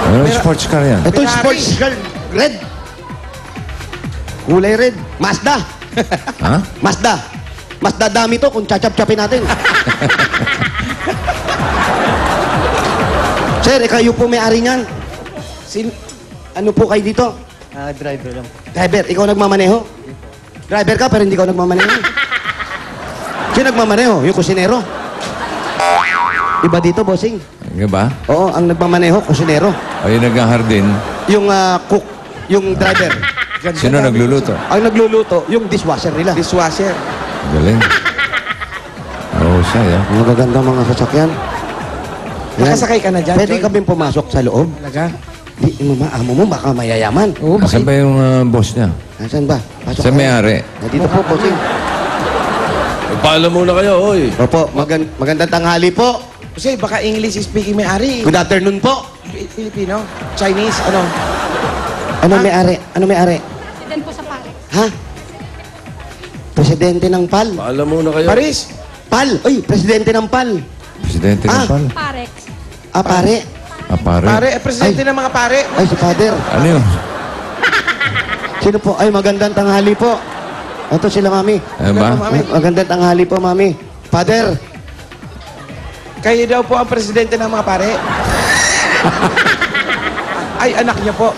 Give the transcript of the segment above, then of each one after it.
Ano sports car yan? Ito yung sports car. Red. Kulay red. Mazda. Ha? Mazda. Mazda dami to kung chachap-chapin natin. Sir, kayo po may-ari niyan. Ano po kayo dito? Driver lang. Driver, ikaw nagmamaneho? Driver ka pero hindi ka nagmamaneho. Sino nagmamaneho? Yung kusinero. Iba dito, bossing. Nga ba? Oo, ang nagmamaneho, kusinero. Ay, nag-hardin. Yung cook, yung driver. Sino nagluluto? Ang nagluluto, yung dishwasher nila. Dishwasher. Galing. Oo, siya, yan. Mga gaganda mga sasakyan. Yan. Nakasakay ka na dyan, Pwede Joy? ka bang pumasok sa loob? Talaga? Di, amo mo, baka mayayaman. Oo, Asan ba yung boss niya? Nasaan ba? Pasok Sa kayo. may-ari. Dito po, bossing. Paalam muna kayo, hoy. Opo, magandang tanghali po. Kasi baka English speaking may-ari. Good afternoon po. Filipino? Chinese? Ano? Ano may-ari? Ano may-ari? President po sa pare. Ha? Presidente ng PAL. Paalam muna kayo. Paris? PAL. Uy, presidente ng PAL. Presidente Ah. ng PAL. Parex. Ah, pare. Ah, pare. Pare, presidente ng mga pare. Ay, si father. Ano yun? Sino po? Ay, magandang tanghali po. Ito sila, mami. Ano ba? Mami. Magandang tanghali po, mami. Father. Kayo daw po ang presidente ng mga pare. Ay, anak niyo po.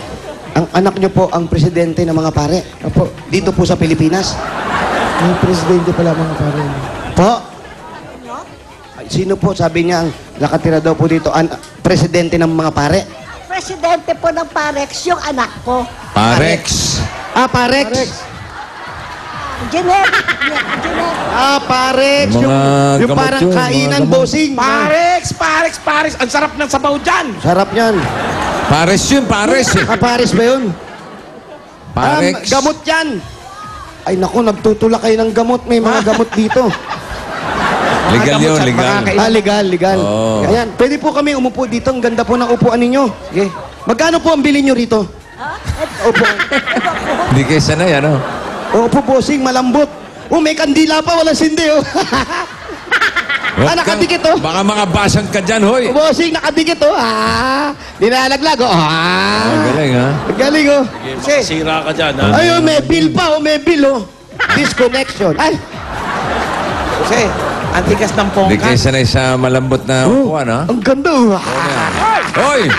Ang anak niyo po ang presidente ng mga pare. Opo. Dito po sa Pilipinas. May presidente pala mga pare. Po. Ay, sino po? Sabi niya, ang nakatira daw po dito, ang presidente ng mga pare. Presidente po ng Parex, yung anak ko. Parex. Ah, Parex. Jeanette. Jeanette. Ah, Parex. Yung mga yung gamot parang yun, mga kainan, gamot. bossing. Parex! Parex! Parex! Ang sarap ng sabaw dyan! Sarap yan. Pares yun, pares eh. Ah, Paris ba yun? Parex. Gamot yan. Ay, naku, nagtutulak kayo ng gamot. May mga gamot dito. Legal yun, legal. Ah, legal, legal. Oo. Ayan, pwede po kami umupo dito. Ang ganda po ng upuan ninyo. Sige. Magkano po ang bilhin nyo rito? Upuan. Hindi kayo sanay, ano? Opo, bossing, malambot. Oh, may kandila pa, walang sindi, oh. Huwag kang- nakadikit, oh. Baka makabasag ka dyan, hoy. Bossing, nakadikit, oh. Dinalaglag, oh. Ang galing, ha? Ang galing, oh. Sira ka dyan, ha? Ayun, may bill pa, oh, may bill, oh. Disconnection. Ay, Kasi, ang tigas ng Hindi kayo pongkat. sanay sa malambot na upuan, ha? ang ganda, oh. Hoy!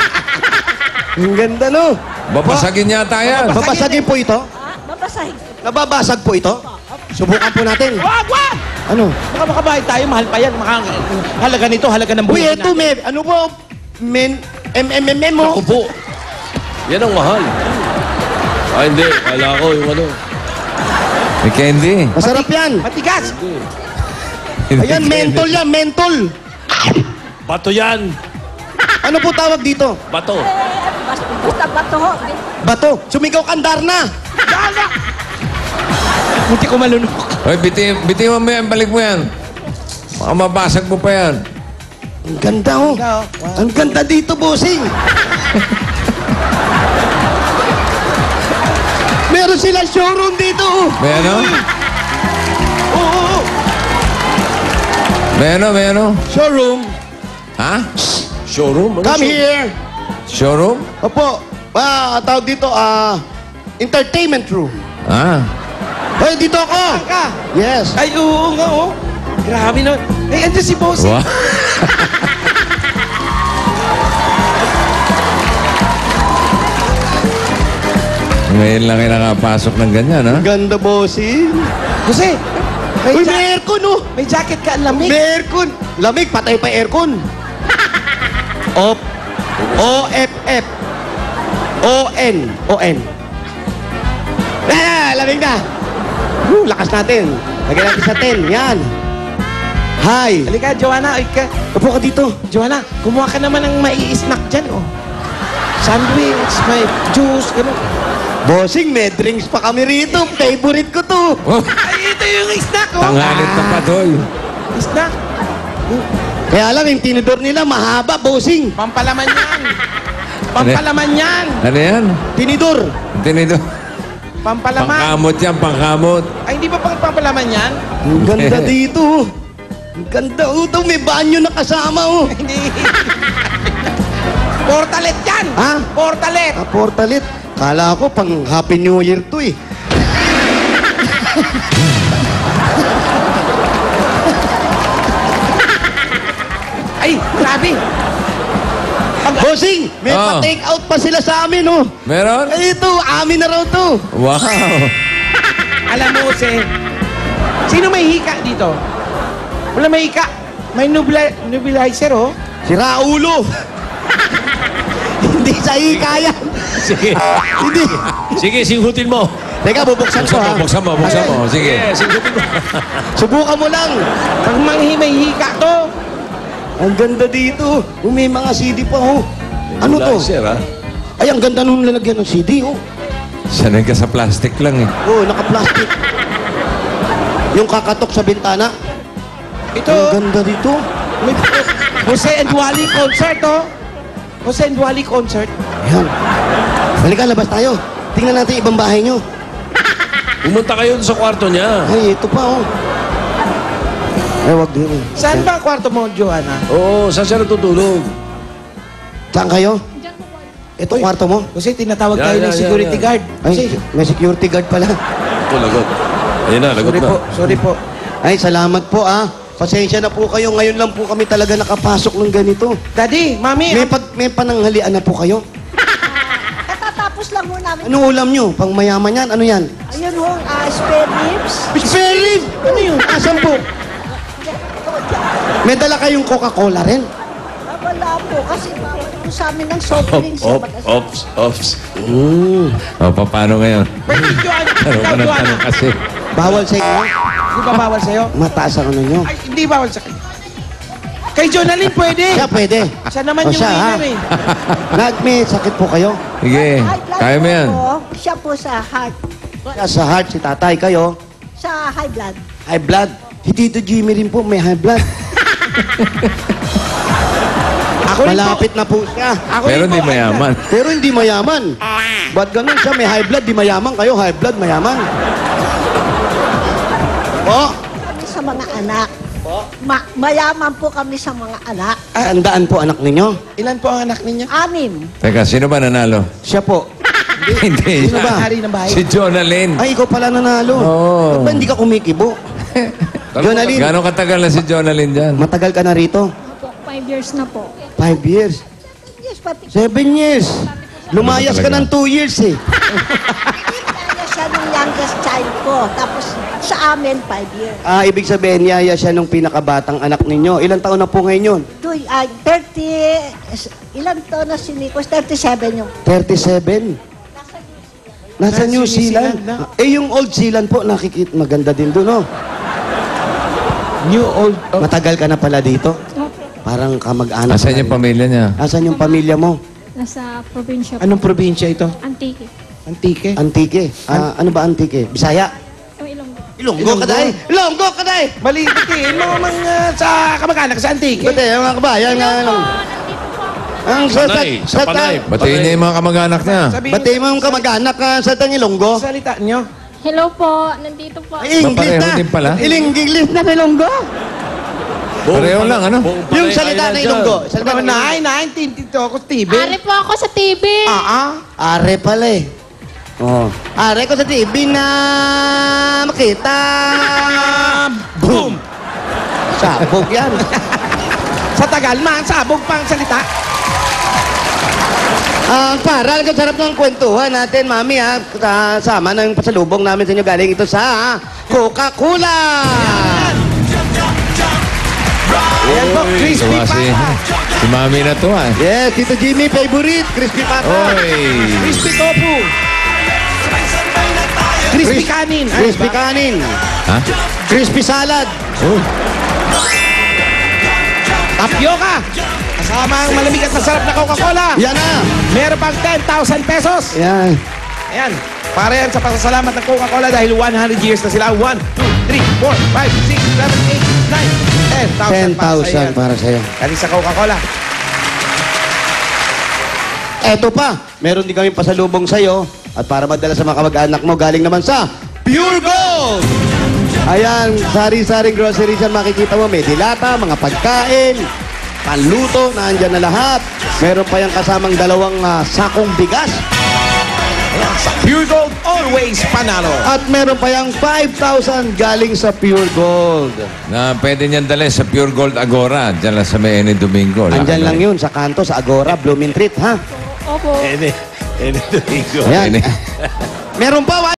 Ang ganda, no. Babasagin yata yan. Babasagin po ito? Babasahin. Nababasag po ito? Subukan po natin. Wag! Wag! Ano? Baka makabayad tayo, mahal pa yan. Halaga nito, halaga ng Uy, buhay eto, natin. ano po? mo? Ako po. Yan ang mahal. Ah, hindi. Kala ko yung ano. May candy. Masarap yan. Matigas! Ayan, mentol yan, mentol. Bato yan. Ano po tawag dito? Bato. Basta bato ho. Bato. Sumigaw kandar na. Buti ko malunok. Hoy, biti mo yan, balik mo yan. Baka mabasag mo pa yan. Ang ganda, oh. Ang ganda dito, bossing. Meron silang showroom dito, oh. May ano? Oo. May ano? Showroom. Ha? Showroom? Ano Come here. Showroom? Opo. Tawag dito, entertainment room. Ah. Hoy, dito ako. Ka! Yes. Ay, oo nga, oh. Grabe na. Ay, andyan si Bossy. Wow. Ngayon lang kayo nakapasok ng ganyan, ha? Ang ganda, bossing. Jose, may, Uy, may aircon, oh. may jacket ka, ang lamig. May aircon. Lamig, patay pa aircon. Op. O-F-F. O-N. O-N. Lamig na. Lakas natin. Lagyan natin sa 10. Yan. Hi. Halika, Joanna. Ay, Upo ka dito. Joanna, kumuha ka naman ng mai-snack dyan, oh. Sandwich, may juice, gano'n. Bossing, may drinks pa kami rito. Favorite ko to. Oh, Ay, ito yung snack, oh. tanghalit na pa, hoy. Snack. Kaya lang, yung tinidor nila mahaba, bossing. Pampalaman yan. Pampalaman yan. Ano yan? Tinidor. Tinido. Pampalaman. Pangkamot yan, pangkamot. Ay, hindi ba pampalaman yan? Ang ganda dito. Ang ganda. Oh, may banyo na kasama, oh. Hindi. Portalet yan! Ha? Portalet! Portalit. Kala ko pang Happy New Year to eh. Ay, grabe! Bossing, may Ah. pa-take out pa sila sa amin, oh. Meron? Ay, ito, amin na raw to. Wow. Alam mo, Jose, sino may hika dito? Wala may hika. May nebulizer, oh. Si Raulo. Hindi sa hika yan. Sige. Hindi. Sige, singhutin mo. Teka, bubuksan ko, ha. Buksan mo. Sige. Sige, singhutin mo. Subukan mo lang. Pag may hika to, Ang ganda dito. Oh, may mga CD pa, oh. Ano to? Sir, ha? Ay, ang ganda nung lalagyan ng CD, oh. Sanay ka sa plastic lang eh. Oh, naka-plastic. Yung kakatok sa bintana. ito, Ang ganda dito. may Jose and Wally concert, oh. Jose and Wally concert. Ayan. Halika, labas tayo. Tingnan natin ibang bahay nyo. Pumunta kayo sa kwarto niya. Ay, ito pa, oh. Ay, wag din. eh. Saan ba ang kwarto mo, Joanna? Oo, saan siya natutulog? Saan kayo? Ito, Uy. kwarto mo? Kasi tinatawag Yan, tayo ng yan, security yan. guard. Kasi, Ay, may security guard pala. Ito, lagot. Ayun na, lagot sorry na. po, sorry po. Ay, salamat po, ah. Pasensya na po kayo. Ngayon lang po kami talaga nakapasok ng ganito. Daddy, mami, May pananghalian na po kayo. Katatapos lang ho namin. Ano ulam nyo? Pang mayaman yan? Ano yan? Ayun ho, spare ribs. Spare rib! Ano yun? Asan po? May dala kayong Coca-Cola rin? Wala po, kasi bawal po sa amin ng soft drinks. Ops. O, paano ngayon? pwede Joanna, Tanong ikaw, ka ng Joanna. tanong kasi. Bawal sa inyo? Di ba bawal sa'yo? Mataas ang ano nyo? Ay, hindi bawal sa Kay Jonalyn, pwede. Siya pwede. Siya naman O yung siya, ha? winner, eh. May sakit po kayo? Sige, High blood kaya mo po yan. ako. Siya po sa heart. Siya sa heart, si tatay. Kayo? Sa high blood. High blood. Si Tito Jimmy rin po, may high blood. Ako rin Malapit na po siya. po. Ako Pero rin po, di mayaman. Pero hindi mayaman. Ba't ganun siya? May high blood, di mayaman. Kayo, high blood, mayaman. Po? Kami sa mga anak. Mayaman po kami sa mga anak. Ah, andaan po anak ninyo? Ilan po ang anak ninyo? 6. Teka, sino ba nanalo? Siya po. Hindi. Sino ba? Hari ng bahay. Si Jonalyn. Ay, ikaw pala nanalo. Oo. Ba't ba hindi ka kumikibo? Jonalyn, Gano'ng katagal na si Jonalyn dyan? matagal ka na rito? 5 years na po. 5 years. Yes, pati 7 years. Lumayas ka ng 2 years eh. kaya siya ng youngest child ko. Tapos sa amin, 5 years. Ah, ibig sabihin, yaya siya nung pinakabatang anak ninyo. Ilang taon na po ngayon yun? 30, ilan to na si Nico? 37 yung. 37. Nasa New Zealand. na. Eh, yung Old Zealand po, nakikita, maganda din doon, no? New old. Oh. Matagal ka na pala dito. Parang kamag-anak. Asan ka yung rin. pamilya niya? Asan yung pamilya mo? Nasa probinsya po. Anong probinsya ito? Antique. Antique. Antique. Ah, ano ba Antique? Bisaya? Yung Ilonggo. Ilonggo ka day! Ilonggo ka day! Mali, batiin mo mga sa kamag-anak sa Antique. Ba't eh, mga kabayan nga ano? Ang Panay, sa Panay. Batiin niya yung mga kamag-anak niya. Sabihin Ba't eh, mga kamag-anak ka sa Tangilonggo? salita nyo. Hello po, nandito po. Ay, English Papareho na! din pala. English na Ilonggo! Pareho lang, ano? Yung salita na Ilonggo. Salita na Ilonggo. Nain, tintito ako sa TV. Ari po ako sa TV. Are pala eh. Oh. Are ko sa TV na makita. Boom! Sabog yan. Sa tagal, sabog pang salita. Para, ang sarap ng kwentuhan natin, Mami, ha. Sama ng pasalubong namin sa inyo galing ito sa Coca-Cola. Ayan po, crispy Tuwa pata. si Mami na to, ah. Yes, Tito Jimmy, favorite. Crispy pata. Oy! Crispy tofu. Crispy kanin. Ay, Crispy ba? kanin. Ha? Crispy salad. Oh. Tapioca. Kasama ang malamig at masarap na Coca-Cola. Yan na. Meron pang 10,000 pesos. Yan. Ayan. Para yan sa pasasalamat ng Coca-Cola dahil 100 years na sila. 1, 2, 3, 4, 5, 6, 7, 8, 9, 10,000 10,000 para sa'yo. Galing sa Coca-Cola. Eto pa, meron din kami pasalubong sa'yo. At para madala sa mga kamag-anak mo, galing naman sa Pure Gold! Ayan, sari-saring groceries yan makikita mo. May dilata, mga pagkain. panluto, nandyan na lahat. Meron pa yung kasamang dalawang sakong bigas. Pure Gold, always panalo. At meron pa yung 5,000 galing sa Pure Gold. Na pwede niyan dalhin sa Pure Gold Agora. Diyan lang sa may Eni Domingo. Andyan lang yun, sa kanto, sa Agora, Blooming Treat, ha? Opo. Ayan. Meron pa,